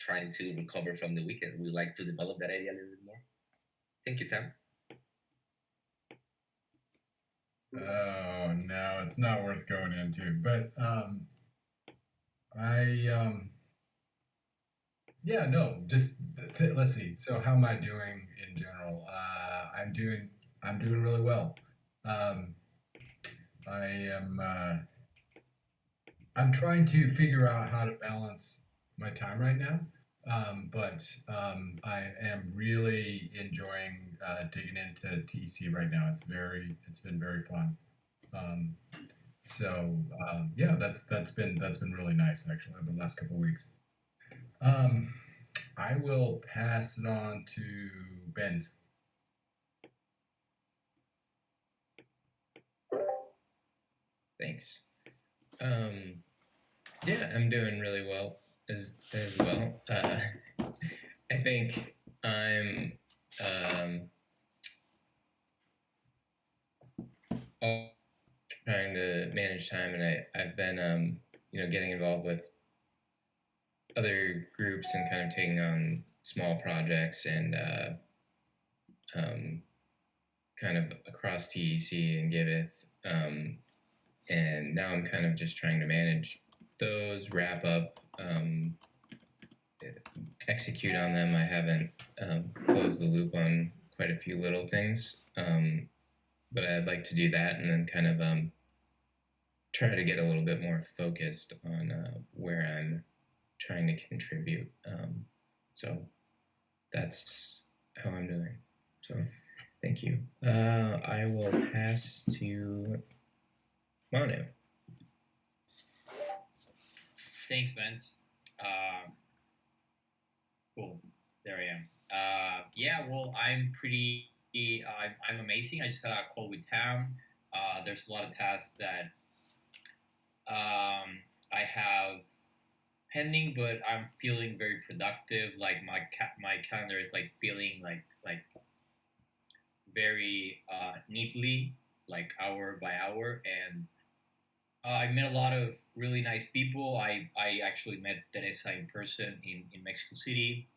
trying to recover from the weekend. Would you like to develop that idea a little bit more? Thank you, Tam. Oh no, it's not worth going into. But I yeah, no, just let's see. So how am I doing in general? I'm doing really well. Um, I am I'm trying to figure out how to balance my time right now. But I am really enjoying digging into TEC right now. It's been very fun. Um, yeah, that's been really nice actually the last couple of weeks. Um, I will pass it on to Ben's. Thanks. Yeah, I'm doing really well as well. I think I'm all trying to manage time, and I've been getting involved with other groups and kind of taking on small projects and kind of across TEC and Giveth. And now I'm kind of just trying to manage those, wrap up, execute on them. I haven't closed the loop on quite a few little things, but I'd like to do that and then kind of try to get a little bit more focused on where I'm trying to contribute. So that's how I'm doing. So thank you. I will pass to Manu. Thanks, Vince. Cool. There I am. Yeah, well, I'm pretty. I'm amazing. I just had a call with Tam. There's a lot of tasks that I have pending, but I'm feeling very productive. Like my calendar is like feeling like very neatly, like hour by hour, and I met a lot of really nice people. I actually met Teresa in person in Mexico City,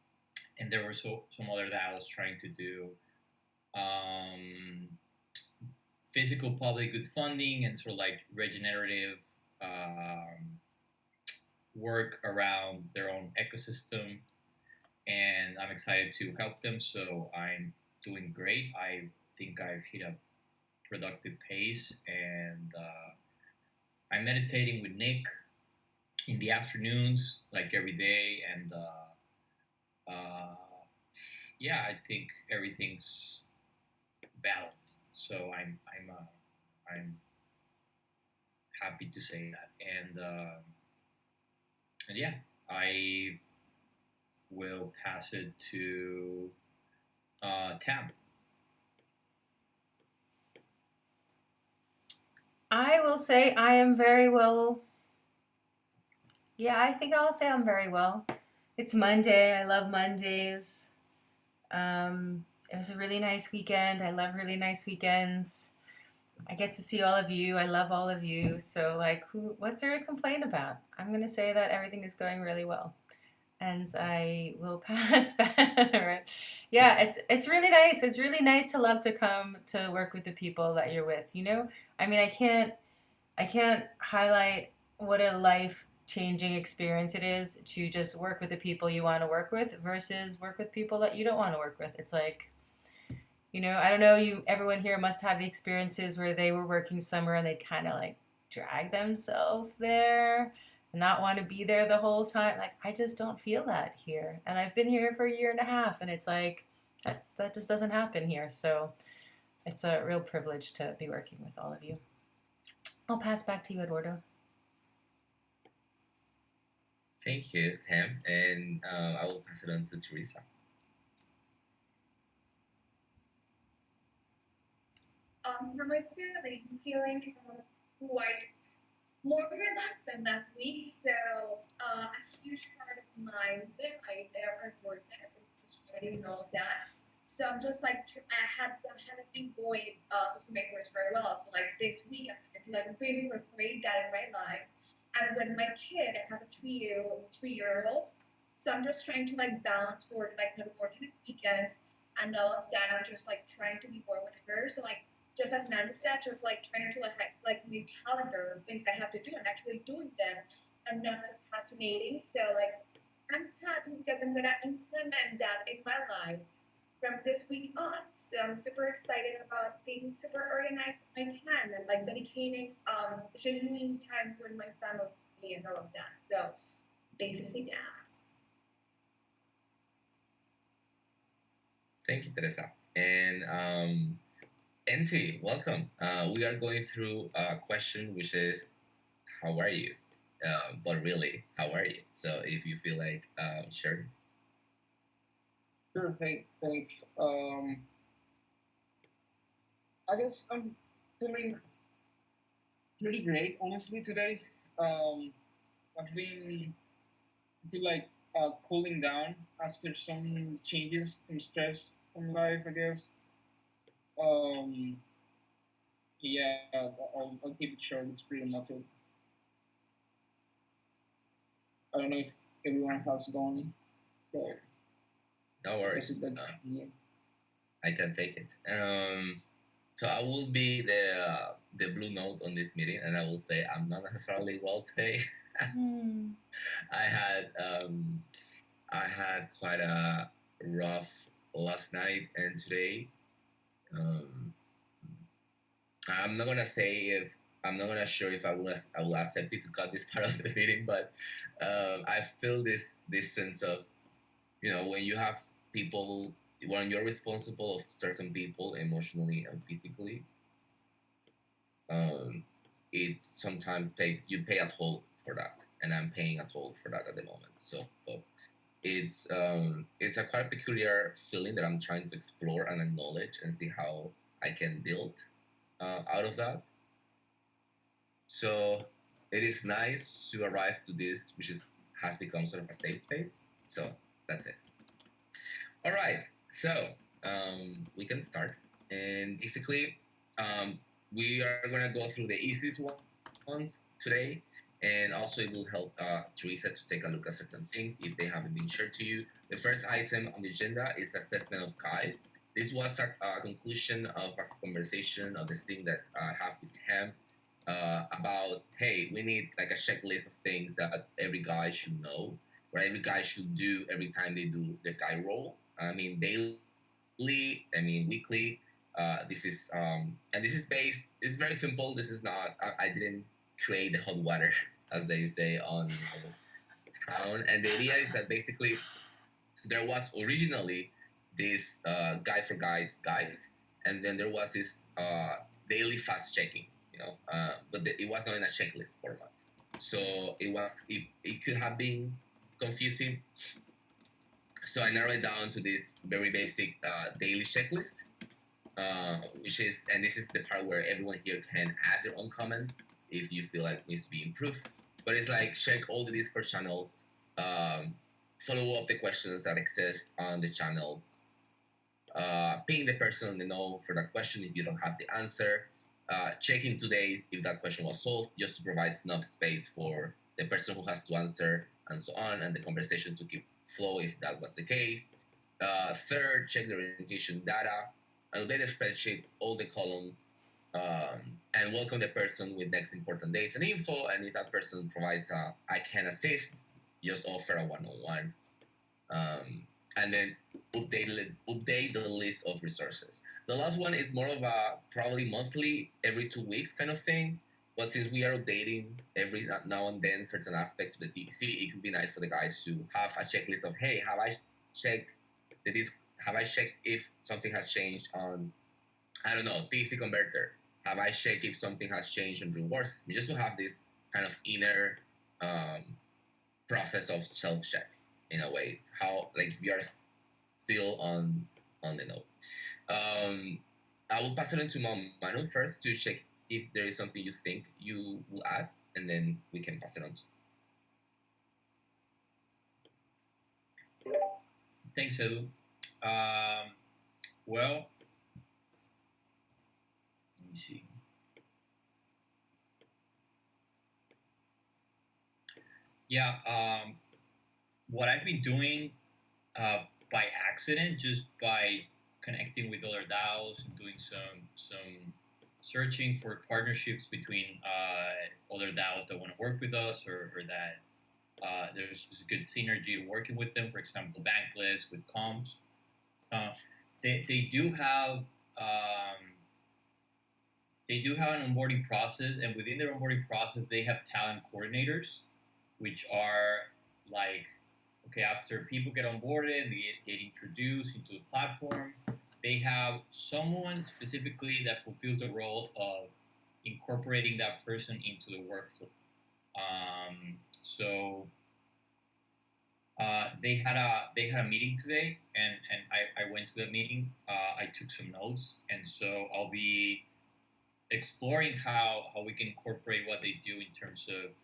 and there were some other that I was trying to do physical public goods funding and sort of like regenerative work around their own ecosystem. And I'm excited to help them. So I'm doing great. I think I've hit a productive pace, and I'm meditating with Nick in the afternoons, like every day, and yeah, I think everything's balanced. So I'm happy to say that, and yeah, I will pass it to Tam. I will say I am very well. Yeah, I think I'll say I'm very well. It's Monday. I love Mondays. It was a really nice weekend. I love really nice weekends. I get to see all of you. I love all of you. So, like, what's there to complain about? I'm going to say that everything is going really well. And I will pass back. Right? Yeah, it's really nice. It's really nice to love to come to work with the people that you're with. You know, I mean, I can't highlight what a life changing experience it is to just work with the people you want to work with versus work with people that you don't want to work with. It's like, you know, I don't know, everyone here must have the experiences where they were working somewhere and they kind of like drag themselves there and not want to be there the whole time. Like, I just don't feel that here. And I've been here for a year and a half, and it's like that just doesn't happen here. So it's a real privilege to be working with all of you. I'll pass back to you, Eduardo. Thank you, Tam, and I will pass it on to Teresa. For my feeling quite more relaxed than last week. So a huge part of my day, I there was studying and all of that. So I'm just like I hadn't been going to some course very well. So like this week, I feel like I'm feeling great that in my life. And when my kid, I have a 3 year old, So I'm just trying to like balance work, like not working on weekends and all of that. I'm just like trying to be more whatever. So like just as Nana said, just like trying to like make calendar of things I have to do and actually doing them and not procrastinating. So like I'm happy because I'm gonna implement that in my life from this week on. So I'm super excited about being super organized with my time and like dedicating genuine time with my family and all of that. So basically that. Thank you, Teresa. And NT, welcome. We are going through a question which is, how are you? But really, how are you? So if you feel like sharing. Sure, hey, thanks. I guess I'm feeling pretty great, honestly, today. I've been, I feel like cooling down after some changes and stress in life, I guess. Um, yeah, I'll keep it short. It's pretty much it. I don't know if everyone has gone, so No I guess worries. that, yeah. I can take it. So I will be the blue note on this meeting, and I will say I'm not necessarily well today. Hmm. I had I had quite a rough last night and today. Um, I'm not gonna say if I'm not gonna sure if I will accept it to cut this part of the meeting, but I feel this sense of when you have people when you're responsible of certain people emotionally and physically, um, it sometimes you pay a toll for that, and I'm paying a toll for that at the moment. So it's a quite peculiar feeling that I'm trying to explore and acknowledge and see how I can build out of that. So it is nice to arrive to this, which has become sort of a safe space. So that's it. All right, so we can start, and basically, we are gonna go through the easiest ones today, and also it will help Teresa to take a look at certain things if they haven't been shared to you. The first item on the agenda is assessment of guides. This was a conclusion of a conversation of the thing that I have with him about, hey, we need like a checklist of things that every guy should know, or every guy should do every time they do their guy role. I mean, daily, I mean, weekly. This is and this is based. It's very simple. This is not. I didn't create the hot water, as they say on town. And the idea is that basically there was originally this guide for guides guide, and then there was this daily fast checking. But it was not in a checklist format. So it could have been confusing, so I narrowed it down to this very basic daily checklist, which is, and this is the part where everyone here can add their own comments if you feel like it needs to be improved. But it's like check all the Discord channels, follow up the questions that exist on the channels, ping the person on the know for that question if you don't have the answer, check in 2 days if that question was solved, just to provide enough space for the person who has to answer and so on, and the conversation to keep flow if that was the case. Third, check the orientation data, update the spreadsheet, all the columns, and welcome the person with next important dates and info. And if that person provides I can assist, just offer a one-on-one. And then update the list of resources. The last one is more of a probably monthly, every 2 weeks kind of thing. But since we are updating every now and then certain aspects of the TC, it could be nice for the guys to have a checklist of, hey, checked that is have I checked if something has changed on, I don't know, TC converter? Have I checked if something has changed on rewards? Just to have this kind of inner um, process of self check in a way. How, like, if you are still on the note. I will pass it on to Manu first to check if there is something you think you will add, and then we can pass it on to. Thanks, Edu. Well, let me see. Yeah, what I've been doing by accident, just by connecting with other DAOs and doing some searching for partnerships between other DAOs that want to work with us, or that there's a good synergy working with them. For example, Bankless with Comms. They do have an onboarding process, and within their onboarding process, they have talent coordinators, which are like, okay, after people get onboarded, they get introduced into the platform, they have someone specifically that fulfills the role of incorporating that person into the workflow. So they had a meeting today, and I went to the meeting. I took some notes, and so I'll be exploring how we can incorporate what they do in terms of,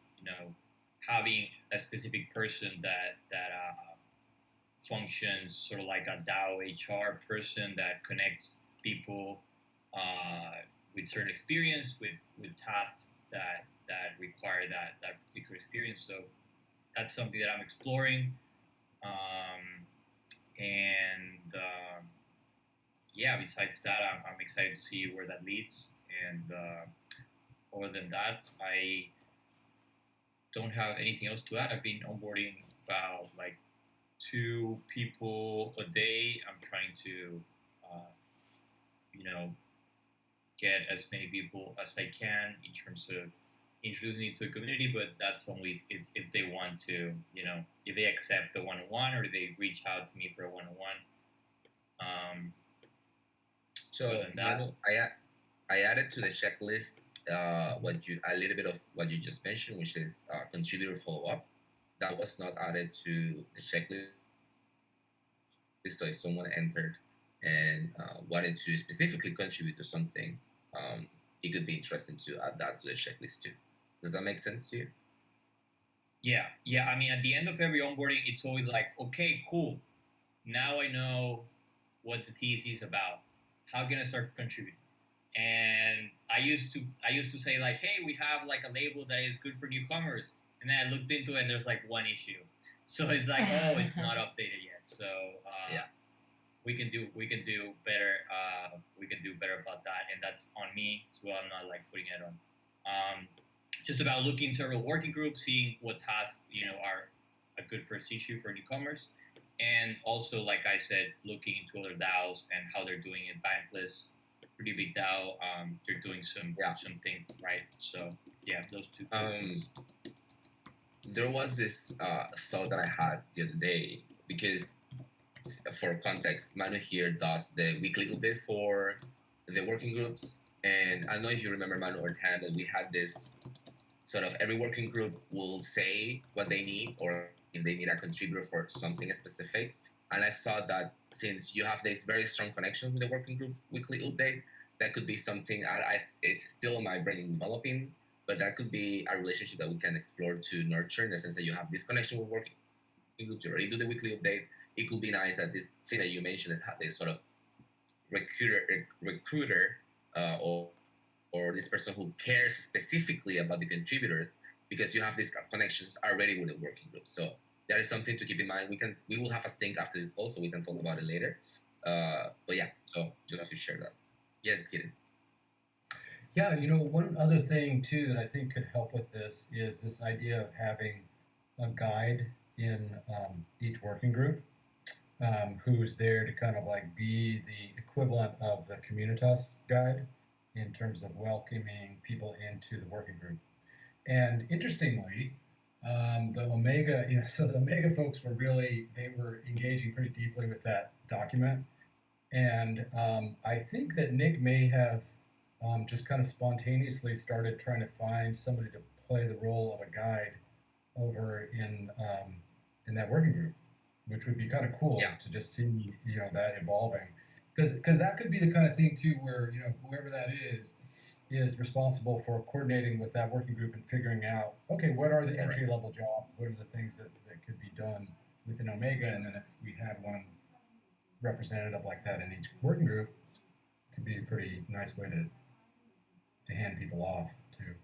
having a specific person that functions sort of like a DAO HR person that connects people with certain experience with tasks that require that particular experience. So that's something that I'm exploring, besides that, I'm excited to see where that leads. And other than that, I don't have anything else to add. I've been onboarding about like 2 people a day. I'm trying to, get as many people as I can in terms of introducing me to a community, but that's only if they want to, if they accept the one-on-one or they reach out to me for a one-on-one. So Manu, I added to the checklist a little bit of what you just mentioned, which is contributor follow-up. That was not added to the checklist. So if someone entered and wanted to specifically contribute to something, it could be interesting to add that to the checklist too. Does that make sense to you? Yeah. I mean, at the end of every onboarding, it's always like, okay, cool. Now I know what the TEC is about. How can I start contributing? And I used to say like, hey, we have like a label that is good for newcomers, and then I looked into it and there's like one issue, so it's like, oh, it's not updated yet. So we can do better. We can do better about that, and that's on me as well. I'm not like putting it on. Just about looking into a working group, seeing what tasks are a good first issue for newcomers, and also, like I said, looking into other DAOs and how they're doing it. Bankless, pretty big DAO. They're doing something right. So yeah, those 2 things. There was this thought that I had the other day, because for context, Manu here does the weekly update for the working groups, and I don't know if you remember, Manu or Tam, that we had this sort of every working group will say what they need, or if they need a contributor for something specific. And I thought that since you have this very strong connection with the working group weekly update, that could be something it's still in my brain developing, but that could be a relationship that we can explore to nurture, in the sense that you have this connection with working groups, you already do the weekly update. It could be nice that this thing that you mentioned, that this sort of recruiter or this person who cares specifically about the contributors, because you have these connections already with the working group. So that is something to keep in mind. We will have a sync after this call, so we can talk about it later. But yeah, so just to share that. Yes, Kieran. Yeah, one other thing too that I think could help with this is this idea of having a guide in each working group, who's there to kind of like be the equivalent of the Communitas guide in terms of welcoming people into the working group. And interestingly, the Omega, so the Omega folks they were engaging pretty deeply with that document. And I think that Nick may have just kind of spontaneously started trying to find somebody to play the role of a guide over in that working group, which would be kind of cool to just see that evolving, because that could be the kind of thing too where whoever that is responsible for coordinating with that working group and figuring out, okay, what are the entry level jobs, what are the things that could be done within Omega, and then if we had one representative like that in each working group, it could be a pretty nice way to hand people off too.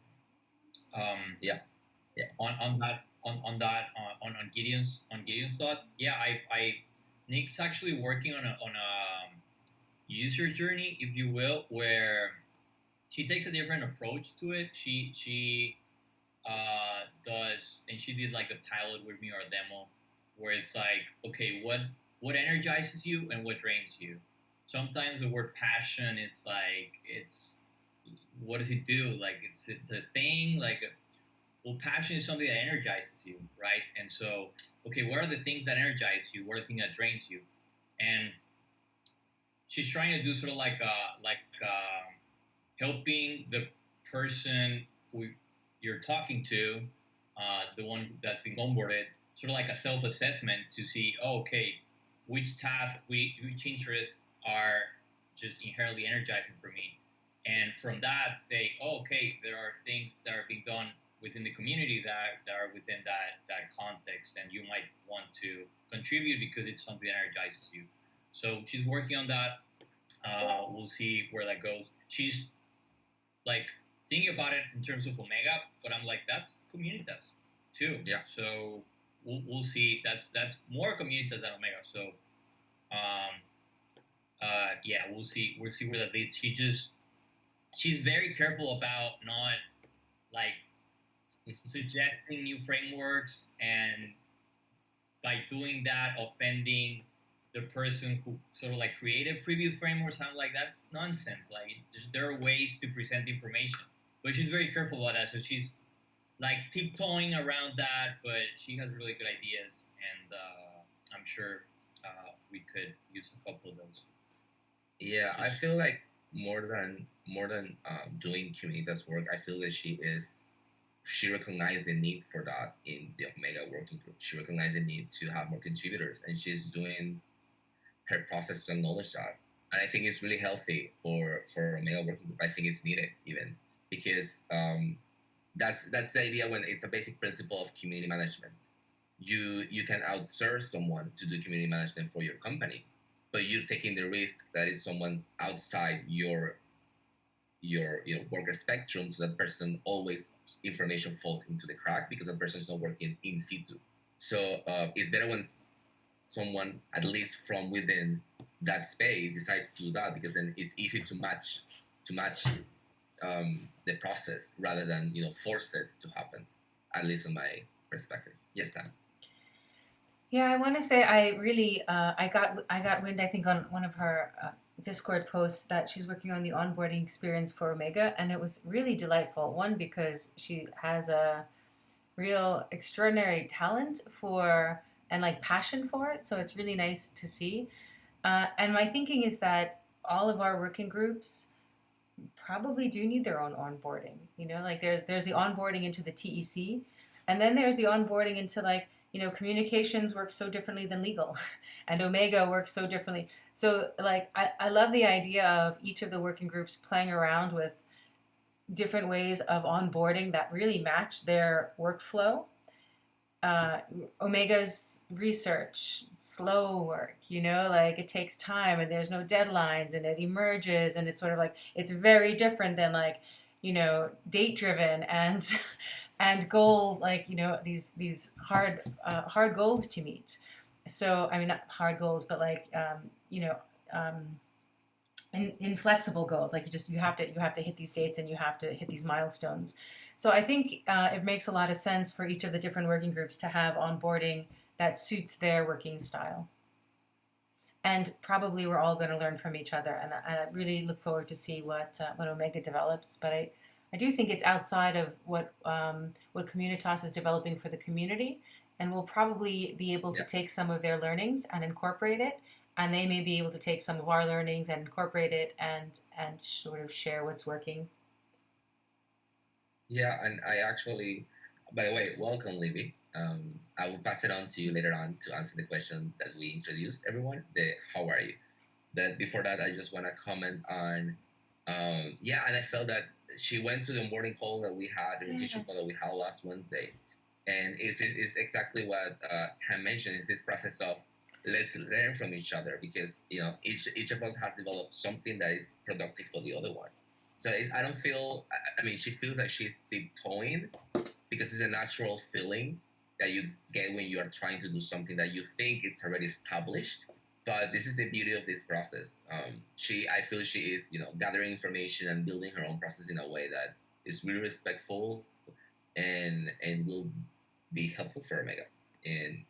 On on that on Gideon's thought. Yeah, I Nick's actually working on a user journey, if you will, where she takes a different approach to it. She does, and she did like the pilot with me or a demo, where it's like, okay, what energizes you and what drains you. Sometimes the word passion, it's like it's what does it do? Like it's a thing. Like, well, passion is something that energizes you, right? And so, okay, what are the things that energize you? What are the things that drains you? And she's trying to do sort of like helping the person who you're talking to, the one that's been onboarded, sort of like a self-assessment to see, oh, okay, which tasks, which interests are just inherently energizing for me, and from that say, oh, okay, there are things that are being done within the community that are within that context, and you might want to contribute because it's something that energizes you. So she's working on that. We'll see where that goes. She's like thinking about it in terms of Omega, but I'm like, that's Communitas too. Yeah. So we'll see. That's more Communitas than Omega. So yeah, we'll see. We'll see where that leads. She's very careful about not like suggesting new frameworks, and by doing that, offending the person who sort of like created previous frameworks. I'm like, that's nonsense. Like, there are ways to present information, but she's very careful about that. So she's like tiptoeing around that, but she has really good ideas, and I'm sure we could use a couple of those. Yeah, I feel like more than doing Communitas work, I feel that she recognized the need for that in the Omega working group. She recognized the need to have more contributors, and she's doing her process to acknowledge that. And I think it's really healthy for Omega working group. I think it's needed even because that's the idea when it's a basic principle of community management. You can outsource someone to do community management for your company, but you're taking the risk that it's someone outside your worker spectrum, so that person always information falls into the crack because that person is not working in situ. So it's better when someone, at least from within that space, decide to do that, because then it's easy to match the process rather than force it to happen. At least in my perspective. Yes, Dan. Yeah, I want to say I really I got wind, I think, on one of her Discord posts that she's working on the onboarding experience for Omega, and it was really delightful. One, because she has a real extraordinary talent for and like passion for it, so it's really nice to see. And my thinking is that all of our working groups probably do need their own onboarding. Like there's the onboarding into the TEC, and then there's the onboarding into like communications works so differently than legal, and Omega works so differently. So like I love the idea of each of the working groups playing around with different ways of onboarding that really match their workflow. Omega's research, slow work, like it takes time and there's no deadlines and it emerges, and it's sort of like, it's very different than like, date driven and and goal, like, these hard goals to meet. So, I mean, not hard goals, but like, inflexible goals. Like you have to hit these dates and you have to hit these milestones. So I think it makes a lot of sense for each of the different working groups to have onboarding that suits their working style. And probably we're all going to learn from each other, and I really look forward to see what Omega develops. But I do think it's outside of what Communitas is developing for the community, and we'll probably be able to take some of their learnings and incorporate it, and they may be able to take some of our learnings and incorporate it and sort of share what's working. Yeah, and I actually, by the way, welcome, Libby. I will pass it on to you later on to answer the question that we introduced everyone, the how are you? But before that, I just want to comment on, and I felt that she went to the onboarding call that we had, the orientation call that we had last Wednesday. And it's exactly what Tam mentioned, is this process of let's learn from each other, because each of us has developed something that is productive for the other one. So I don't feel, I mean, she feels like she's tiptoeing because it's a natural feeling that you get when you are trying to do something that you think it's already established. But this is the beauty of this process. I feel she is, gathering information and building her own process in a way that is really respectful and will be helpful for Omega. And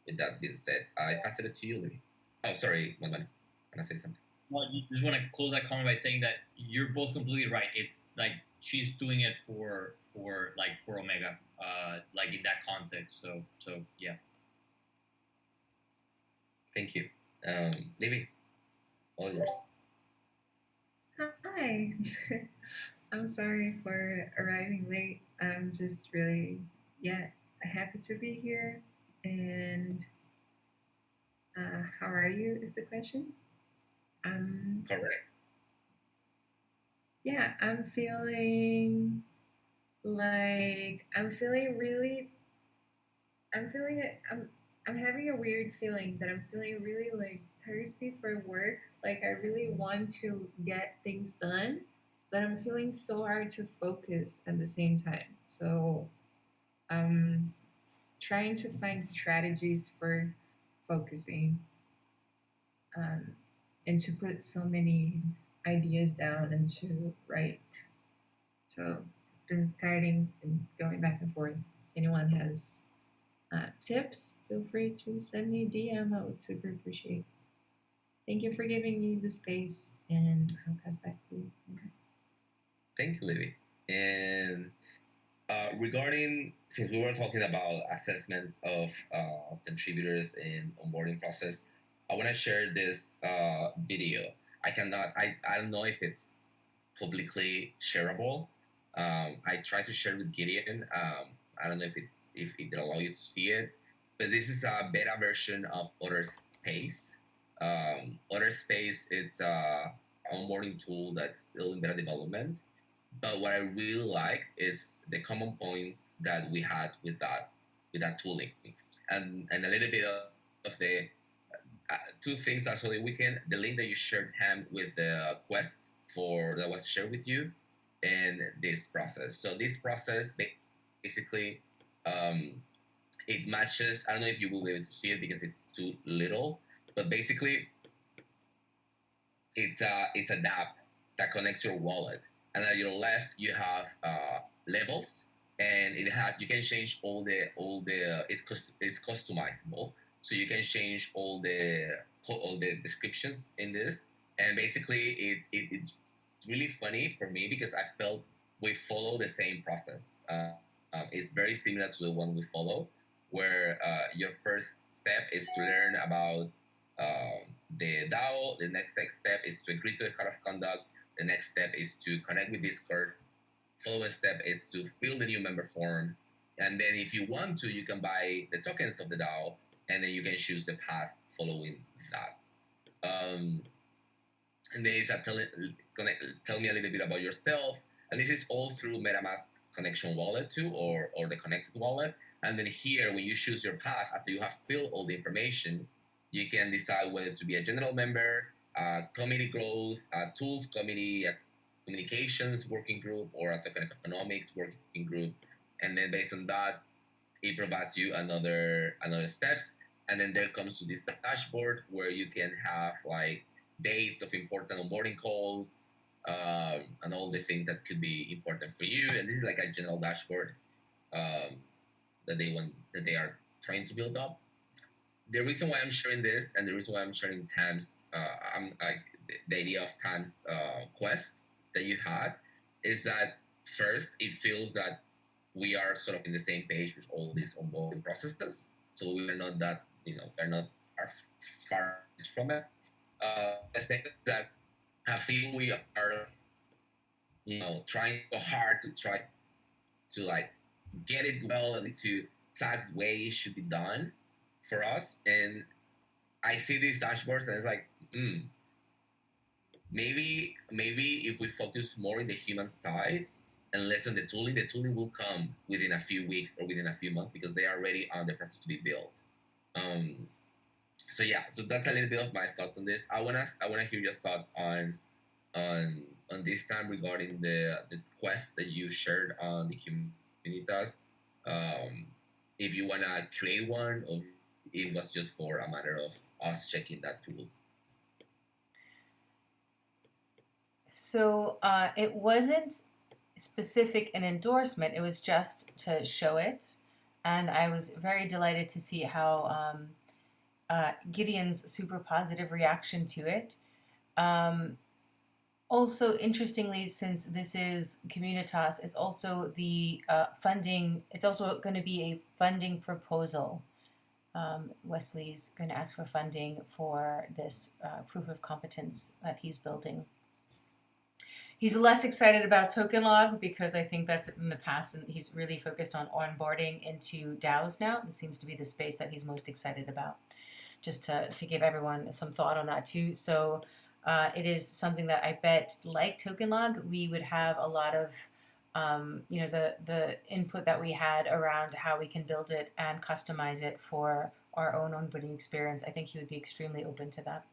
with that being said, I pass it to you, Louis. Oh, sorry, Madman. Can I say something? Well, you just want to close that comment by saying that you're both completely right. It's like she's doing it for Omega, like in that context. So yeah. Thank you, Livy. All yours. Hi. I'm sorry for arriving late. I'm just really, happy to be here. And how are you? Is the question? Correct. Yeah, I'm feeling like I'm having a weird feeling that I'm feeling really like thirsty for work. Like I really want to get things done, but I'm feeling so hard to focus at the same time. So I'm trying to find strategies for focusing, um, and to put so many ideas down and to write. So been starting and going back and forth. If anyone has tips, feel free to send me a DM. I would super appreciate. Thank you for giving me the space, and I'll pass back to you. Okay. Thank you, Livy. And regarding, since we were talking about assessment of contributors in onboarding process, I want to share this video. I don't know if it's publicly shareable. I tried to share with Gideon. I don't know if it will allow you to see it, but this is a beta version of Other Space. Other Space, it's a onboarding tool that's still in beta development. But what I really like is the common points that we had with that tooling, and a little bit of the two things actually. The link that you shared, Ham, with the quest that was shared with you, and this process. So this process basically, it matches. I don't know if you will be able to see it because it's too little, but basically it's a dApp that connects your wallet, and at your left you have levels, and you can change all the it's customizable, so you can change all the descriptions in this, and basically it's really funny for me because I felt we follow the same process. It's very similar to the one we follow, where your first step is to learn about the DAO. The next step is to agree to the code of conduct. The next step is to connect with Discord. Following step is to fill the new member form. And then if you want to, you can buy the tokens of the DAO, and then you can choose the path following that. And then it's tell me a little bit about yourself. And this is all through MetaMask connection wallet too, or the connected wallet. And then here, when you choose your path, after you have filled all the information, you can decide whether to be a general member, community growth, tools committee, a communications working group, or a token economics working group. And then based on that, it provides you another steps. And then there comes to this dashboard where you can have like dates of important onboarding calls, and all the things that could be important for you. And this is like a general dashboard that they are trying to build up. The reason why I'm sharing this, and the reason why I'm sharing Tam's, I'm like the idea of Tam's quest that you had, is that first it feels that we are sort of in the same page with all these onboarding processes. So we are not that we're not far from it. I think that I feel we are trying so hard to try to like get it well and to exact way it should be done for us. And I see these dashboards and it's like, maybe if we focus more on the human side and less on the tooling will come within a few weeks or within a few months because they are already on the process to be built. So that's a little bit of my thoughts on this. I wanna hear your thoughts on this time regarding the quest that you shared on the Communitas. if you want to create one, or it was just for a matter of us checking that tool. So it wasn't specific an endorsement, it was just to show it. And I was very delighted to see how Gideon's super positive reaction to it. Also, interestingly, since this is Communitas, it's also the funding, it's also going to be a funding proposal. Wesley's going to ask for funding for this proof of competence that he's building. He's less excited about token log because I think that's in the past, and he's really focused on onboarding into DAOs now. This seems to be the space that he's most excited about, just to give everyone some thought on that too. So it is something that I bet, like token log, we would have a lot of the input that we had around how we can build it and customize it for our own onboarding experience. I think he would be extremely open to that.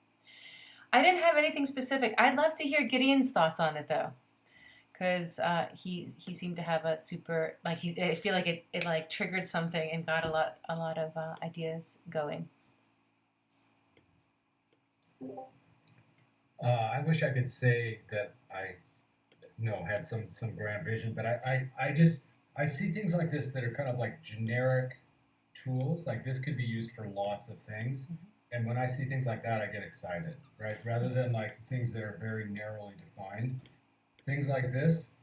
I didn't have anything specific. I'd love to hear Gideon's thoughts on it though, because he seemed to have a super, like, I feel like it like triggered something and got a lot of ideas going. I wish I could say that I had some grand vision, but I see things like this that are kind of like generic tools. Like this could be used for lots of things. And when I see things like that, I get excited, right? Rather than like things that are very narrowly defined. Things like this,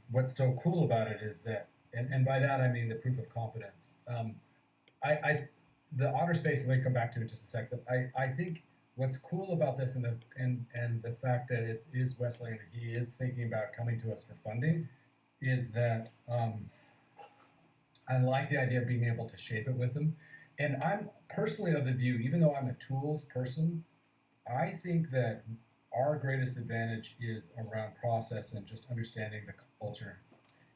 what's so cool about it is that, and by that I mean the proof of competence. The Otter space, let me come back to it in just a sec, but I think what's cool about this and the fact that it is Wesley and he is thinking about coming to us for funding is that I like the idea of being able to shape it with them. And I'm personally of the view, even though I'm a tools person, I think that our greatest advantage is around process and just understanding the culture.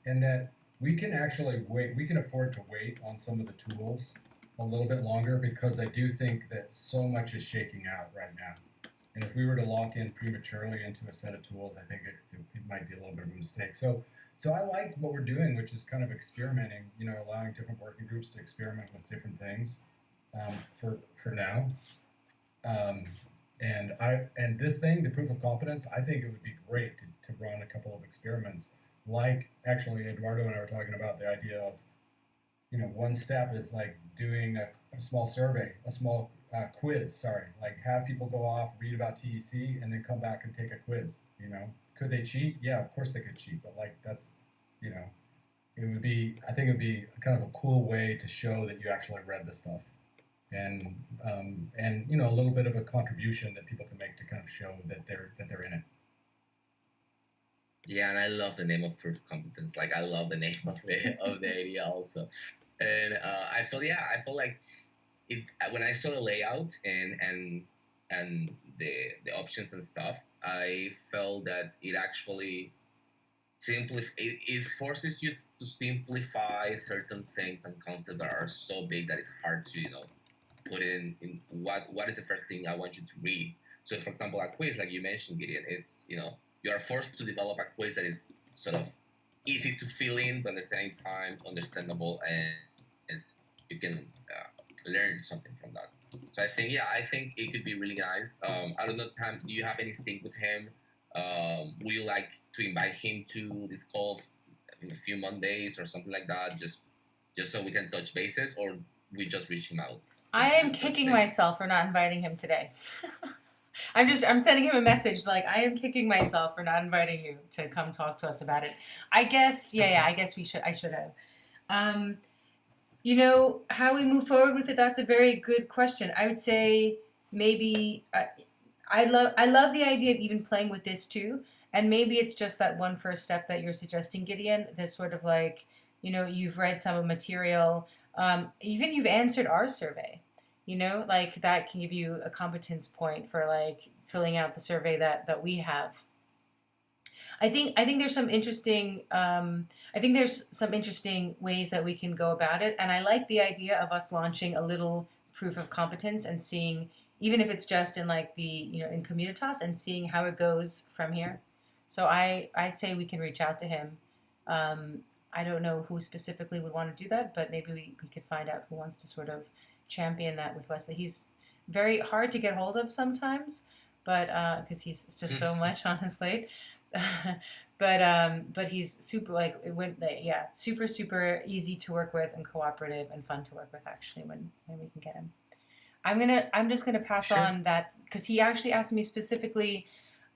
And that we can actually wait, we can afford to wait on some of the tools a little bit longer because I do think that so much is shaking out right now. And if we were to lock in prematurely into a set of tools, I think it might be a little bit of a mistake. So I like what we're doing, which is kind of experimenting, allowing different working groups to experiment with different things for now. And this thing, the proof of competence, I think it would be great to run a couple of experiments. Like actually, Eduardo and I were talking about the idea of, one step is like doing a small survey, a small quiz, like have people go off, read about TEC, and then come back and take a quiz, Could they cheat? Yeah, of course they could cheat, but like that's, I think it would be kind of a cool way to show that you actually read the stuff. And a little bit of a contribution that people can make to kind of show that they're in it. Yeah, and I love the name of proof of competence. Like I love the name of the idea also. And I feel like it when I saw the layout and the options and stuff, I felt that it actually it forces you to simplify certain things and concepts that are so big that it's hard to put in what is the first thing I want you to read. So for example, a quiz like you mentioned, Gideon, it's you are forced to develop a quiz that is sort of easy to fill in, but at the same time understandable, and you can learn something from that. So I think it could be really nice. I don't know, Tam, do you have anything with him? Would you like to invite him to this call in a few Mondays or something like that, just so we can touch bases, or we just reach him out? I am kicking myself for not inviting him today. I'm sending him a message like, I am kicking myself for not inviting you to come talk to us about it. I guess I should have. How we move forward with it, that's a very good question. I would say maybe I love the idea of even playing with this too. And maybe it's just that one first step that you're suggesting, Gideon, this sort of like, you've read some material, even you've answered our survey, like that can give you a competence point for like filling out the survey that we have. I think there's some interesting ways that we can go about it, and I like the idea of us launching a little proof of competence and seeing, even if it's just in like the in Communitas, and seeing how it goes from here. So I'd say we can reach out to him I don't know who specifically would want to do that, but maybe we could find out who wants to sort of champion that with Wesley. He's very hard to get hold of sometimes, but because he's it's just so much on his plate. But he's super super easy to work with and cooperative and fun to work with actually when we can get him. I'm just gonna pass Sure. on that because he actually asked me specifically.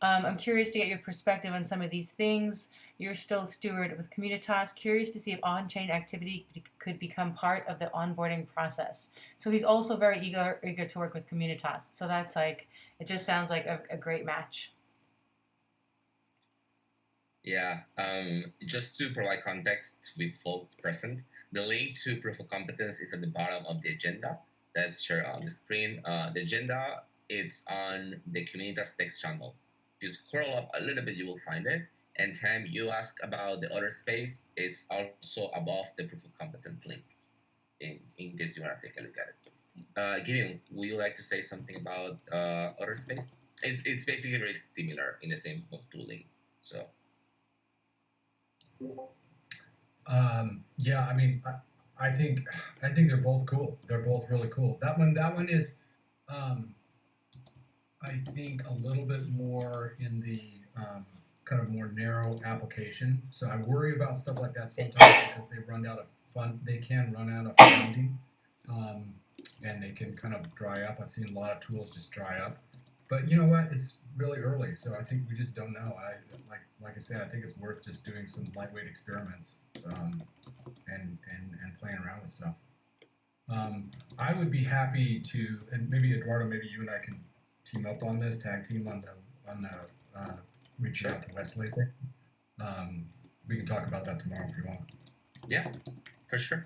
I'm curious to get your perspective on some of these things. You're still Steward with Communitas. Curious to see if on-chain activity could become part of the onboarding process. So he's also very eager to work with Communitas. So that's like, it just sounds like a great match. Yeah, just to provide context with folks present, the link to proof of competence is at the bottom of the agenda that's shared on the screen. The agenda, it's on the Communitas text channel. If you scroll up a little bit, you will find it. And time you ask about the other space, it's also above the proof of competence link, in case you want to take a look at it. Gideon, would you like to say something about other space? It's basically very similar in the same tooling. So. Yeah, I mean, I think they're both cool. They're both really cool. That one is, I think a little bit more in the kind of more narrow application. So I worry about stuff like that sometimes because they run out of fun. They can run out of funding, and they can kind of dry up. I've seen a lot of tools just dry up. But you know what? It's really early, so I think we just don't know. Like I said, I think it's worth just doing some lightweight experiments and playing around with stuff. I would be happy to, and maybe Eduardo, maybe you and I can team up on this, tag team on the reaching out to Wesley thing. We can talk about that tomorrow if you want. Yeah, for sure.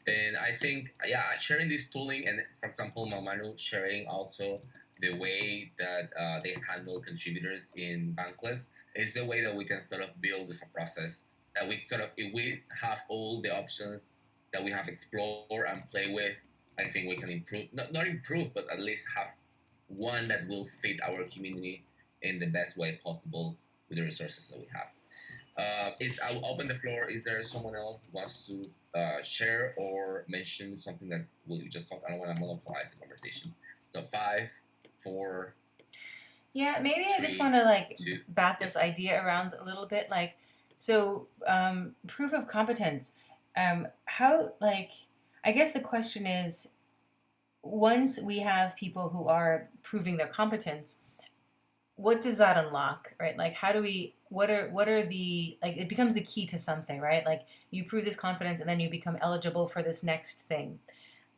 And I think, sharing this tooling and, for example, Mamanu sharing also the way that they handle contributors in Bankless is the way that we can sort of build this process. That we sort of, if we have all the options that we have explored and play with, I think we can improve, not improve, but at least have one that will fit our community in the best way possible with the resources that we have. I will open the floor. Is there someone else who wants to share or mention something that we just talked? I don't want to monopolize the conversation. So 5, 4. Yeah, maybe I just 3, want to like 2. bat this idea around a little bit. Like, so proof of competence. How like I guess the question is, once we have people who are proving their competence, what does that unlock, right? Like, how do we? What are the like? It becomes the key to something, right? Like, you prove this confidence, and then you become eligible for this next thing.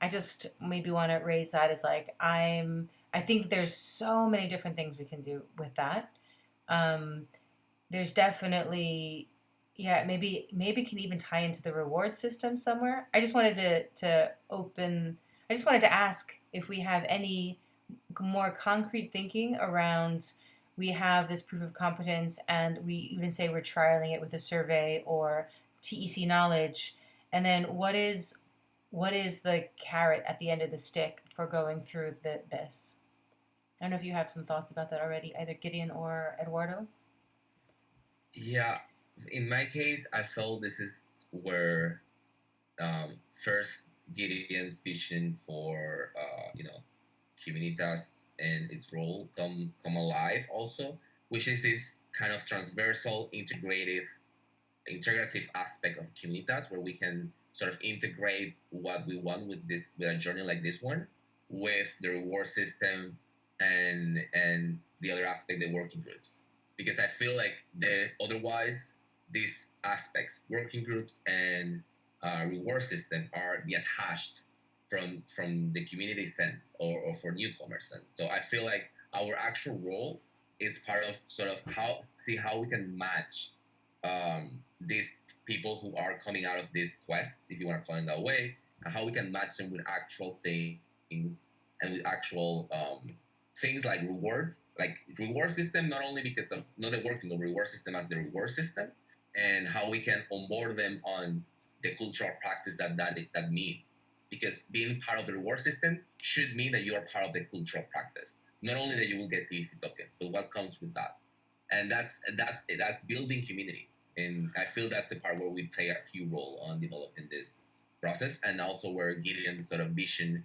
I just maybe want to raise that as like I think there's so many different things we can do with that. There's definitely, yeah, maybe can even tie into the reward system somewhere. I just wanted to open. I just wanted to ask if we have any more concrete thinking around. We have this proof of competence, and we even say we're trialing it with a survey or TEC knowledge, and then what is the carrot at the end of the stick for going through this? I don't know if you have some thoughts about that already, either Gideon or Eduardo. Yeah, in my case, I felt this is where first Gideon's vision for Communitas and its role come alive also, which is this kind of transversal integrative aspect of Communitas where we can sort of integrate what we want with a journey like this one with the reward system and the other aspect, the working groups. Because I feel like otherwise these aspects, working groups and reward system, are detached from the community sense or for newcomer sense. So I feel like our actual role is part of sort of how we can match these people who are coming out of this quest, if you want to call it that way, and how we can match them with actual things and with actual things like reward system, not only because of not the working, the reward system as the reward system, and how we can onboard them on the cultural practice that means. Because being part of the reward system should mean that you are part of the cultural practice. Not only that you will get TEC tokens, but what comes with that. And that's building community. And I feel that's the part where we play a key role on developing this process, and also where Gideon's sort of vision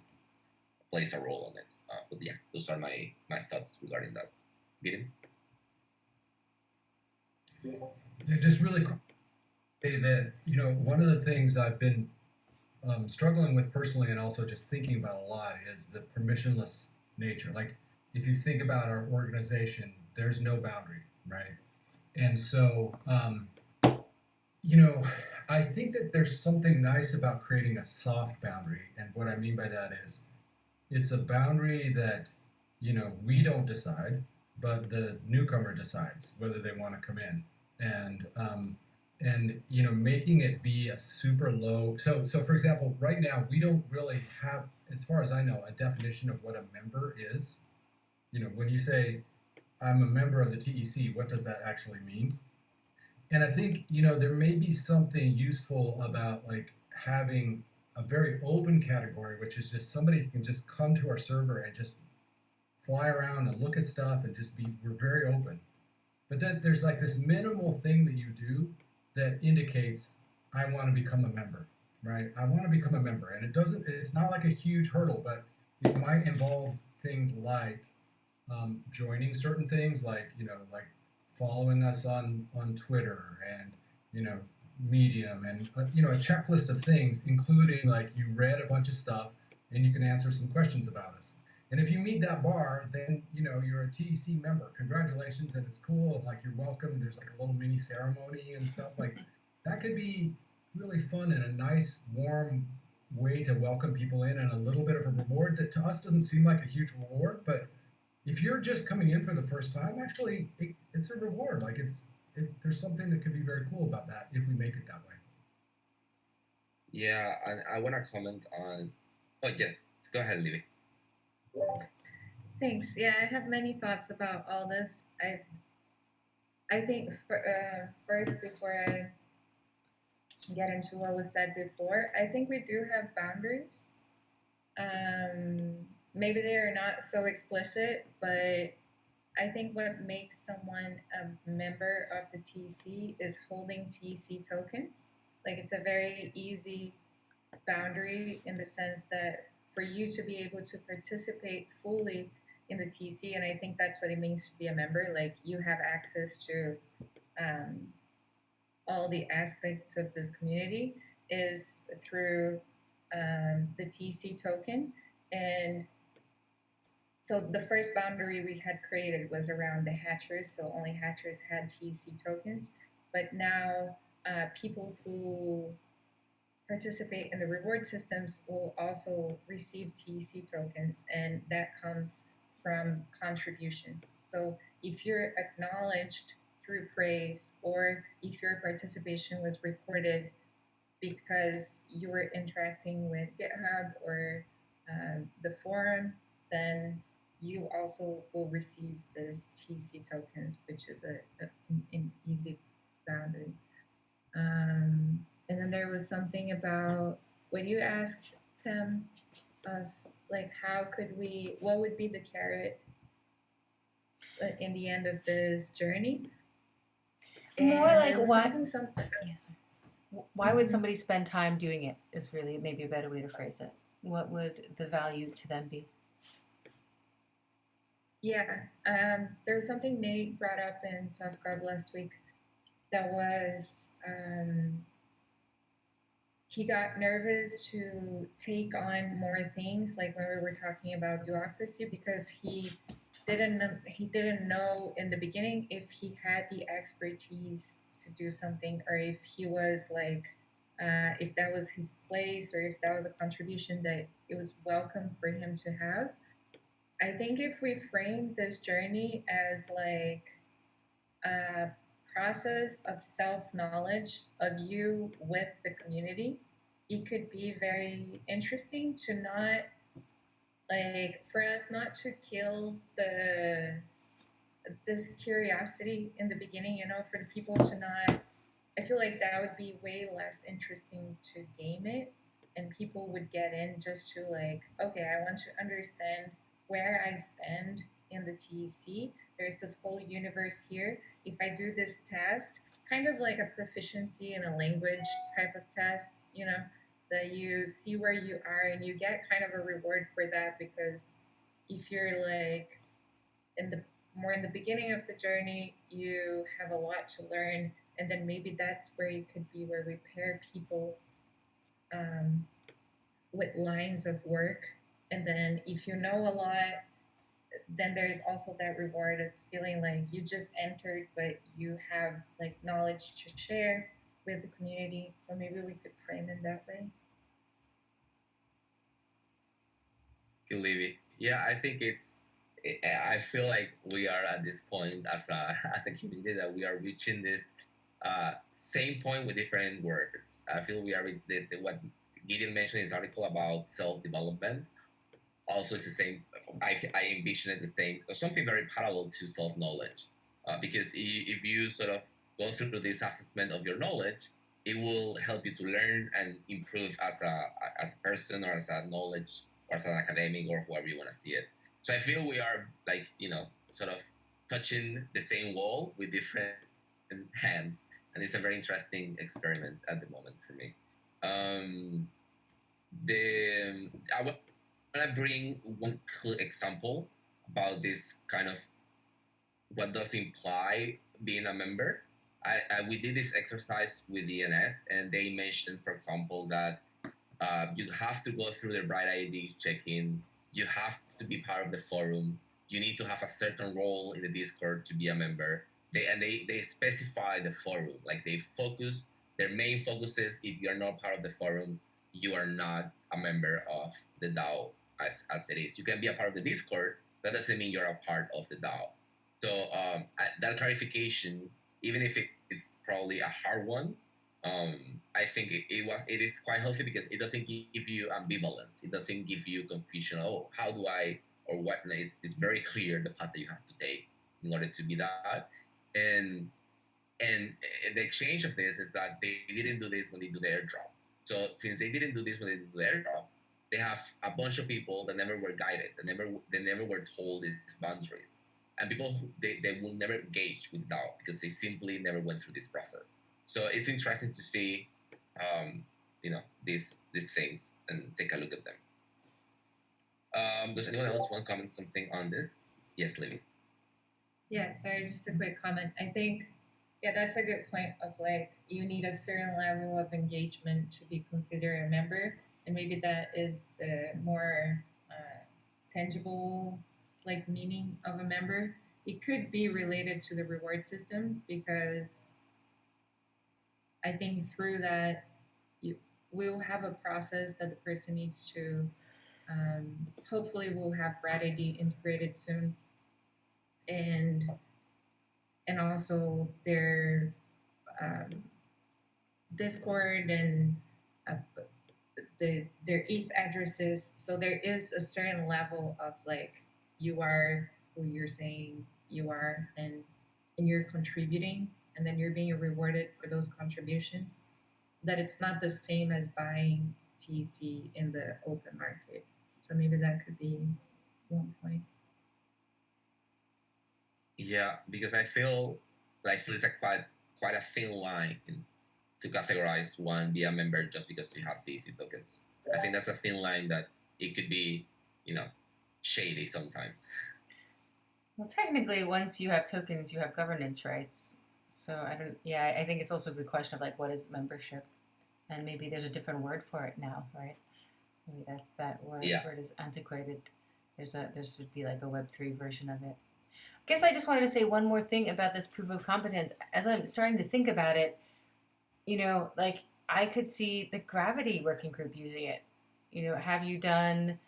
plays a role on it. But yeah, those are my thoughts regarding that. Gideon? Yeah, just really quick, say that one of the things I've been struggling with personally, and also just thinking about a lot, is the permissionless nature. Like, if you think about our organization, there's no boundary, right? And so, I think that there's something nice about creating a soft boundary. And what I mean by that is it's a boundary that, we don't decide, but the newcomer decides whether they want to come in. And making it be a super low. So for example, right now we don't really have, as far as I know, a definition of what a member is. When you say I'm a member of the TEC, what does that actually mean? And I think, there may be something useful about like having a very open category, which is just somebody who can just come to our server and just fly around and look at stuff and we're very open. But then there's like this minimal thing that you do that indicates I want to become a member, right? I want to become a member. And it's not like a huge hurdle, but it might involve things like joining certain things, like following us on Twitter and Medium, and a checklist of things, including like you read a bunch of stuff and you can answer some questions about us. And if you meet that bar, then you're a TEC member. Congratulations, and it's cool. Like, you're welcome. There's like a little mini ceremony and stuff. Like, that could be really fun and a nice, warm way to welcome people in, and a little bit of a reward that to us doesn't seem like a huge reward, but if you're just coming in for the first time, actually, it's a reward. Like, there's something that could be very cool about that if we make it that way. Yeah, and I want to comment on. Oh yes, go ahead, Libby. Thanks. Yeah, I have many thoughts about all this. I think first, before I get into what was said before, I think we do have boundaries. Maybe they are not so explicit, but I think what makes someone a member of the TEC is holding TEC tokens. Like, it's a very easy boundary in the sense that for you to be able to participate fully in the TEC, and I think that's what it means to be a member, like, you have access to all the aspects of this community is through the TEC token. And so the first boundary we had created was around the hatchers, so only hatchers had TEC tokens. But now people who participate in the reward systems will also receive TEC tokens, and that comes from contributions. So if you're acknowledged through praise, or if your participation was recorded because you were interacting with GitHub or the forum, then you also will receive this TEC tokens, which is an easy boundary. And then there was something about when you asked them of like, what would be the carrot in the end of this journey? More And like something. Yes. Why would somebody spend time doing it is really maybe a better way to phrase it. What would the value to them be? Yeah, there was something Nate brought up in SoftGov last week that was he got nervous to take on more things, like when we were talking about bureaucracy, because he didn't know in the beginning if he had the expertise to do something, or if he was like if that was his place, or if that was a contribution that it was welcome for him to have. I think if we frame this journey as like a process of self-knowledge of you with the community, it could be very interesting to not, like, for us not to kill this curiosity in the beginning, for the people to not, I feel like that would be way less interesting to game it, and people would get in just to like, okay, I want to understand where I stand in the TEC. There's this whole universe here. If I do this task, kind of like a proficiency in a language type of test, you know, that you see where you are and you get kind of a reward for that, because if you're like in the more in the beginning of the journey, you have a lot to learn, and then maybe that's where you could be where we pair people um, with lines of work, and then if you know a lot, then there's also that reward of feeling like you just entered, but you have like knowledge to share with the community. So maybe we could frame it that way. Livy. Yeah, I think I feel like we are at this point as a as a community that we are reaching this same point with different words. I feel we are what Gideon mentioned in his article about self development. Also, it's the same. I envision it the same, or something very parallel to self knowledge, because if you sort of go through this assessment of your knowledge, it will help you to learn and improve as a person or as a knowledge or as an academic or whoever you want to see it. So I feel we are like sort of touching the same wall with different hands, and it's a very interesting experiment at the moment for me. Um, the I want to bring one clear example about this kind of what does imply being a member. We did this exercise with ENS, and they mentioned, for example, that you have to go through the Bright ID check-in. You have to be part of the forum. You need to have a certain role in the Discord to be a member. They specify the forum. Like they focus, their main focus is if you are not part of the forum, you are not a member of the DAO as it is. You can be a part of the Discord. That doesn't mean you're a part of the DAO. So that clarification, even if it's probably a hard one, I think it is quite healthy because it doesn't give you ambivalence. It doesn't give you confusion. Oh, how do I or what? It's very clear the path that you have to take in order to be that. And the exchange of this is that they didn't do this when they do the airdrop. So since they didn't do this when they do the airdrop, they have a bunch of people that never were guided, they never were told these boundaries, and people they will never engage with DAO because they simply never went through this process. So it's interesting to see, these things and take a look at them. Does anyone else want to comment something on this? Yes, Libby. Yeah, sorry, just a quick comment. I think, yeah, that's a good point of like, you need a certain level of engagement to be considered a member. And maybe that is the more tangible, like, meaning of a member. It could be related to the reward system because I think through that, you will have a process that the person needs to, hopefully we'll have Brad ID integrated soon. And also their Discord and their ETH addresses. So there is a certain level of like you are who you're saying you are, and you're contributing, and then you're being rewarded for those contributions. That it's not the same as buying TC in the open market. So maybe that could be one point. Yeah, because I feel like it's a quite a thin line to categorize one be a member just because you have TC tokens. I think that's a thin line that it could be, shady sometimes. Well, technically, once you have tokens, you have governance rights. So I think it's also a good question of like, what is membership? And maybe there's a different word for it now, right? Maybe that word is antiquated. There should be like a Web3 version of it. I guess I just wanted to say one more thing about this proof of competence. As I'm starting to think about it, like I could see the Gravity working group using it. Have you done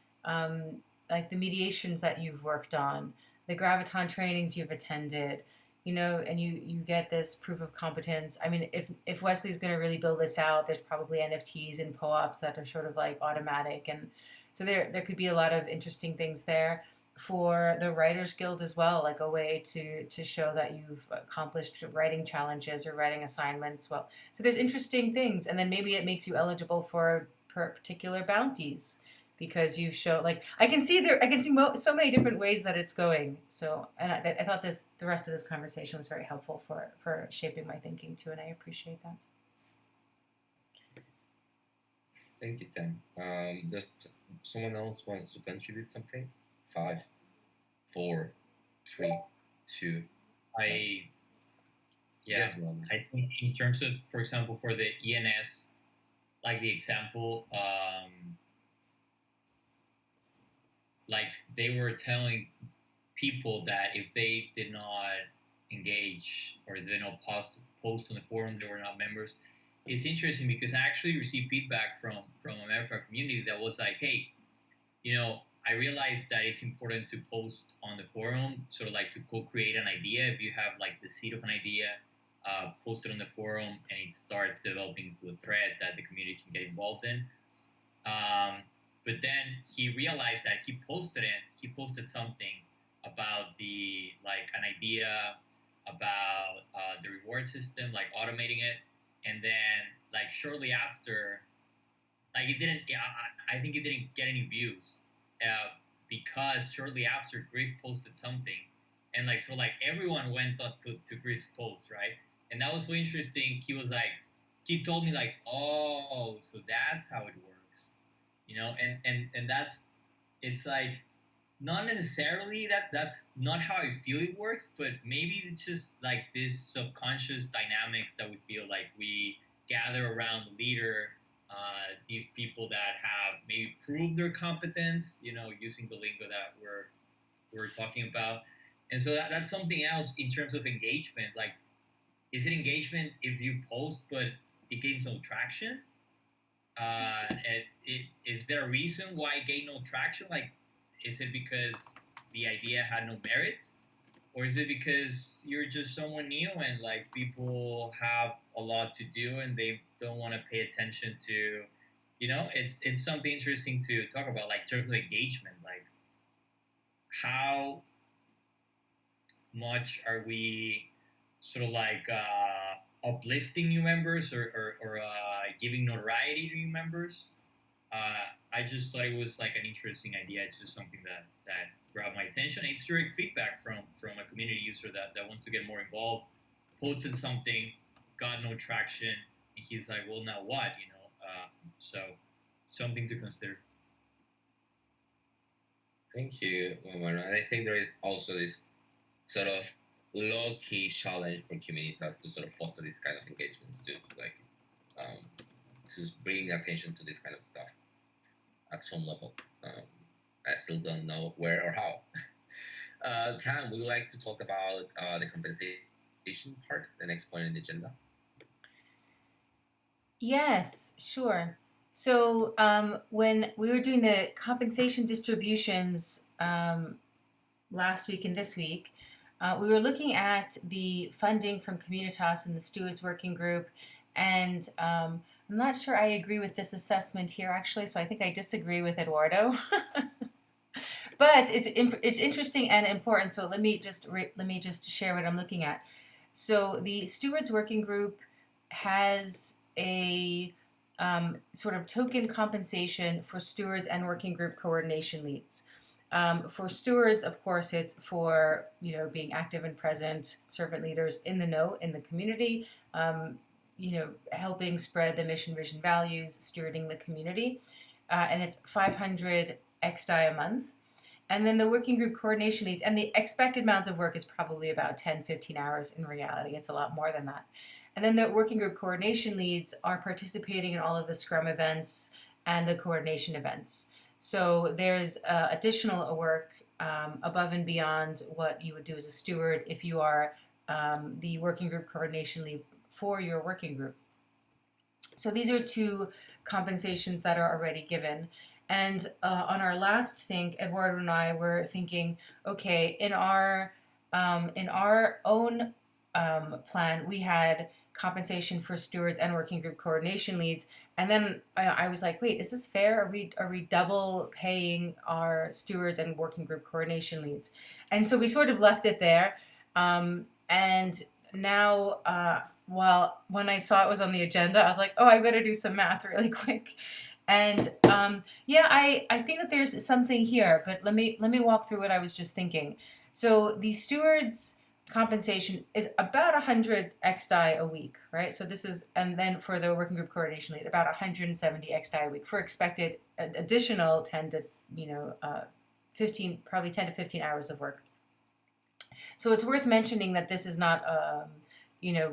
like the mediations that you've worked on, the Graviton trainings you've attended, and you get this proof of competence. I mean, if Wesley's going to really build this out, there's probably NFTs and POAPs that are sort of like automatic. And so there could be a lot of interesting things there for the Writers Guild as well, like a way to show that you've accomplished writing challenges or writing assignments. Well, so there's interesting things. And then maybe it makes you eligible for particular bounties. because you show like I can see so many different ways that it's going. So and I thought the rest of this conversation was very helpful for shaping my thinking too, and I appreciate that. Thank you, Tam. Does someone else wants to contribute something? 5, 4, 3, 2. Yes, I think in terms of, for example, for the ENS, like the example, like they were telling people that if they did not engage or they did not post on the forum, they were not members. It's interesting because I actually received feedback from a member of our community that was like, hey, I realized that it's important to post on the forum, sort of like to co-create an idea. If you have like the seed of an idea, post it on the forum, and it starts developing into a thread that the community can get involved in. But then he realized that he posted something about an idea about the reward system, like automating it, and then like shortly after, like I think it didn't get any views because shortly after Griff posted something, and like everyone went up to Griff's post, right? And that was so interesting. He told me like, oh, so that's how it works, and it's like not necessarily that's not how I feel it works, but maybe it's just like this subconscious dynamics that we feel like we gather around the leader, these people that have maybe proved their competence, using the lingo that we're talking about. And so that's something else in terms of engagement. Like, is it engagement if you post but it gains no traction? Is there a reason why it gained no traction? Like, is it because the idea had no merit? Or is it because you're just someone new and like people have a lot to do and they don't want to pay attention to, it's something interesting to talk about, like in terms of engagement, like how much are we sort of like uplifting new members or giving notoriety to new members? I just thought it was like an interesting idea. It's just something that grabbed my attention. It's direct feedback from a community user that wants to get more involved, posted something, got no traction, and he's like, well, now what? So something to consider. Thank you, Mama. And I think there is also this sort of low-key challenge for Communitas to sort of foster this kind of engagements too, like to bring attention to this kind of stuff at some level. I still don't know where or how. Tam, would you like to talk about the compensation part, the next point in the agenda? Yes, sure. So when we were doing the compensation distributions last week and this week, we were looking at the funding from Communitas and the Stewards Working Group, and I'm not sure I agree with this assessment here actually, so I think I disagree with Eduardo. But it's interesting and important, so let me just share what I'm looking at. So the Stewards Working Group has a sort of token compensation for stewards and working group coordination leads. For stewards, of course, it's for being active and present servant leaders in the know in the community, helping spread the mission, vision, values, stewarding the community, and it's 500 XDI a month. And then the working group coordination leads, and the expected amounts of work is probably about 10, 15 hours. In reality, it's a lot more than that. And then the working group coordination leads are participating in all of the Scrum events and the coordination events. So there's additional work above and beyond what you would do as a steward if you are the working group coordination lead for your working group. So these are two compensations that are already given. And on our last sync, Eduardo and I were thinking, okay, in our own plan, we had compensation for stewards and working group coordination leads, and then I was like, wait, is this fair? Are we double paying our stewards and working group coordination leads? And so we sort of left it there. And now, when I saw it was on the agenda, I was like, oh, I better do some math really quick. And yeah, I think that there's something here, but let me walk through what I was just thinking. So the stewards compensation is about 100 XDI a week, right? So this is, and then for the working group coordination lead, about 170 XDI a week for expected additional 10 to 15, probably 10 to 15 hours of work. So it's worth mentioning that this is not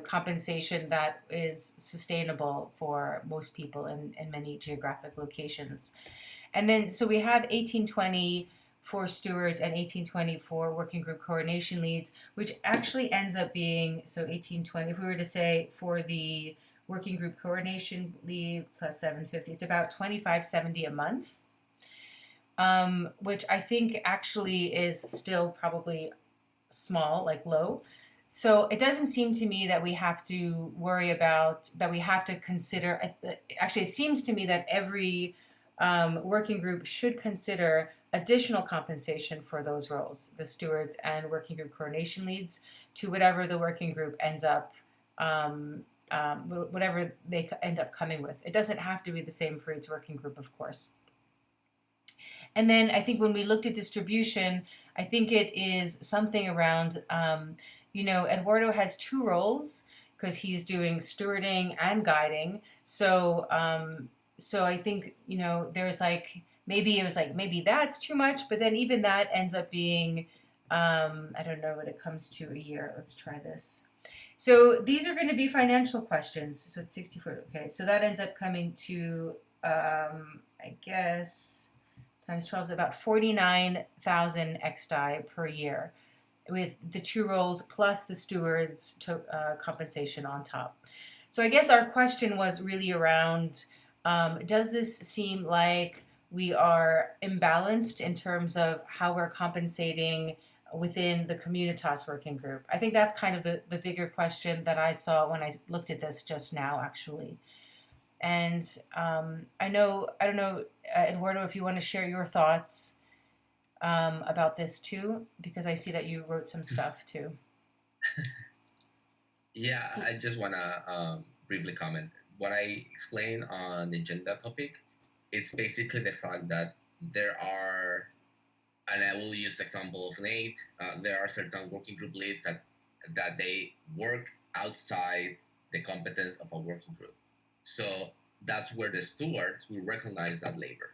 compensation that is sustainable for most people in many geographic locations. And then so we have 1820 for stewards and 1820 for working group coordination leads, which actually ends up being, so 1820, if we were to say for the working group coordination lead plus 750, it's about 2570 a month, which I think actually is still probably small, like low. So it doesn't seem to me that we have to worry about, that we have to consider, actually it seems to me that every working group should consider additional compensation for those roles, the stewards and working group coordination leads, to whatever the working group ends up, whatever they end up coming with. It doesn't have to be the same for each working group, of course. And then I think when we looked at distribution, I think it is something around, Eduardo has 2 roles because he's doing stewarding and guiding. So I think, there's maybe that's too much, but then even that ends up being, I don't know what it comes to a year. Let's try this. So these are going to be financial questions. So it's 64. Okay. So that ends up coming to, I guess, times 12 is about 49,000 XDI per year, with the 2 roles plus the stewards compensation on top. So I guess our question was really around, does this seem like we are imbalanced in terms of how we're compensating within the Communitas working group? I think that's kind of the bigger question that I saw when I looked at this just now, actually. And I don't know, Eduardo, if you want to share your thoughts about this too, because I see that you wrote some stuff too. Yeah, I just want to briefly comment. What I explained on the agenda topic, it's basically the fact that there are, and I will use the example of Nate, there are certain working group leads that they work outside the competence of a working group. So that's where the stewards will recognize that labor.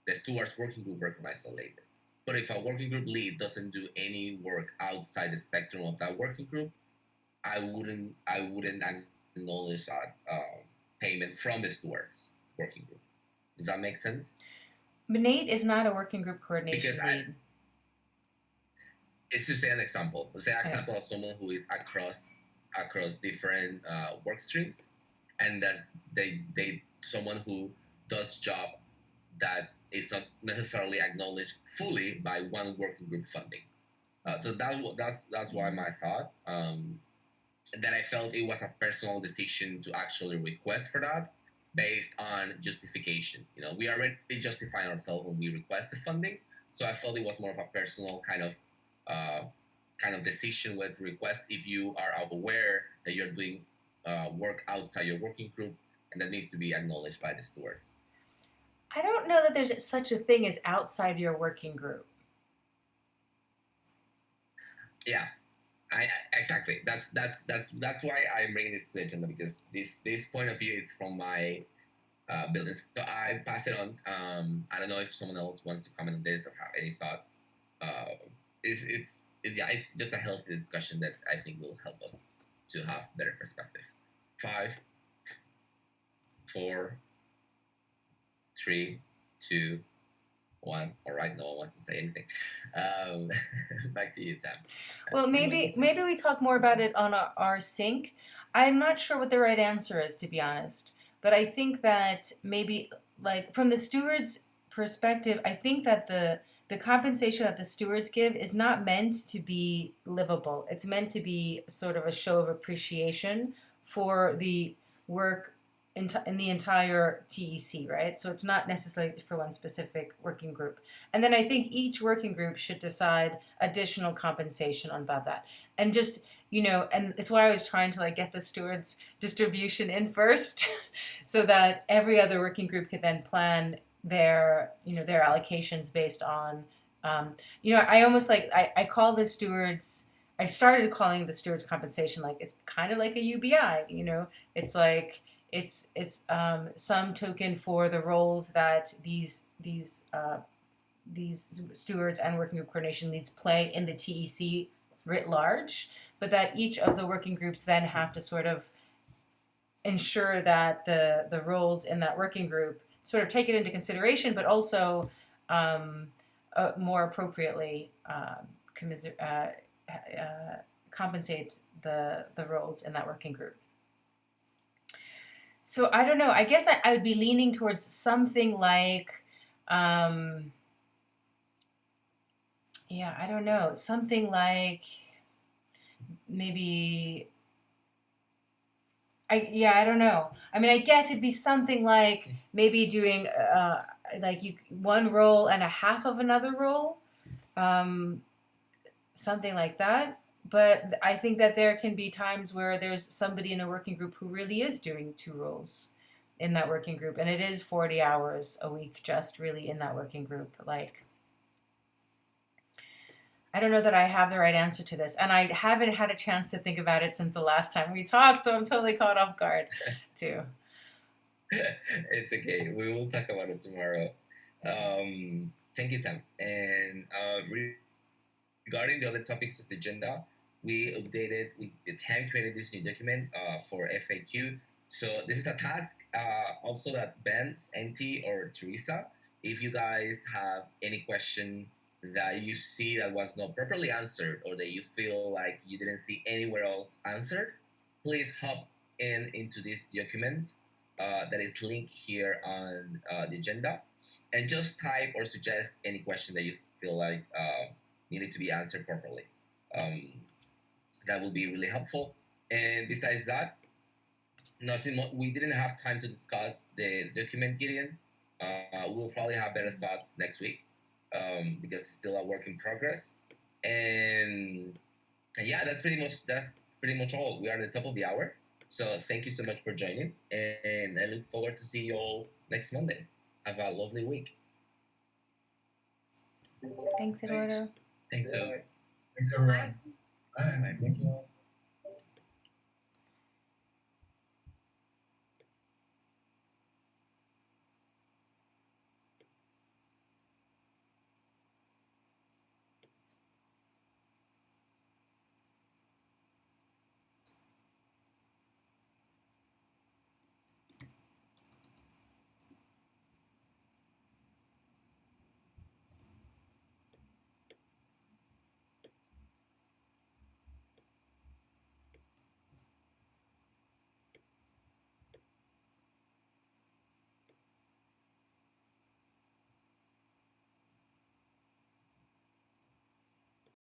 The stewards working group recognize that labor. But if a working group lead doesn't do any work outside the spectrum of that working group, I wouldn't acknowledge that payment from the stewards working group. Does that make sense? But Nate is not a working group coordination lead. It's to say an example. Let's say an example of someone who is across different work streams, and that's someone who does job that is not necessarily acknowledged fully by one working group funding. So that's why my thought that I felt it was a personal decision to actually request for that based on justification. We already justify ourselves when we request the funding, so I felt it was more of a personal kind of decision whether to request if you are aware that you're doing work outside your working group, and that needs to be acknowledged by the stewards. I don't know that there's such a thing as outside your working group. Yeah, exactly. That's why I'm bringing this to the agenda, because this point of view is from my business. So I pass it on. I don't know if someone else wants to comment on this or have any thoughts. It's just a healthy discussion that I think will help us to have better perspective. 5, 4, 3, 2, 1. All right, no one wants to say anything. Back to you, Tam. Well, maybe we talk more about it on our sync. I'm not sure what the right answer is, to be honest. But I think that maybe, like, from the steward's perspective, I think that the compensation that the stewards give is not meant to be livable. It's meant to be sort of a show of appreciation for the work in the entire TEC, right? So it's not necessarily for one specific working group. And then I think each working group should decide additional compensation on above that. And just, and it's why I was trying to like get the stewards distribution in first so that every other working group could then plan their allocations based on, I almost like, I call the stewards, I started calling the stewards compensation like it's kind of like a UBI, it's like, it's some token for the roles that these stewards and working group coordination leads play in the TEC writ large, but that each of the working groups then have to sort of ensure that the roles in that working group sort of take it into consideration, but also more appropriately compensate the roles in that working group. So I don't know. I guess I would be leaning towards something like, I don't know, something like maybe, I don't know. I mean, I guess it'd be something like maybe doing one role and a half of another role, something like that. But I think that there can be times where there's somebody in a working group who really is doing 2 roles in that working group. And it is 40 hours a week just really in that working group. Like, I don't know that I have the right answer to this. And I haven't had a chance to think about it since the last time we talked. So I'm totally caught off guard too. It's okay. We will talk about it tomorrow. Thank you, Tam. And regarding the other topics of the agenda, we Tam created this new document for FAQ. So this is a task also that Benz, NT, or Teresa, if you guys have any question that you see that was not properly answered or that you feel like you didn't see anywhere else answered, please hop into this document that is linked here on the agenda and just type or suggest any question that you feel like needed to be answered properly. That will be really helpful. And besides that, we didn't have time to discuss the document, Gideon. We'll probably have better thoughts next week because it's still a work in progress. And yeah, that's pretty much all. We are at the top of the hour. So thank you so much for joining. And I look forward to see you all next Monday. Have a lovely week. Thanks, Eduardo. Thanks, Thanks, everyone. Bye. Thank you.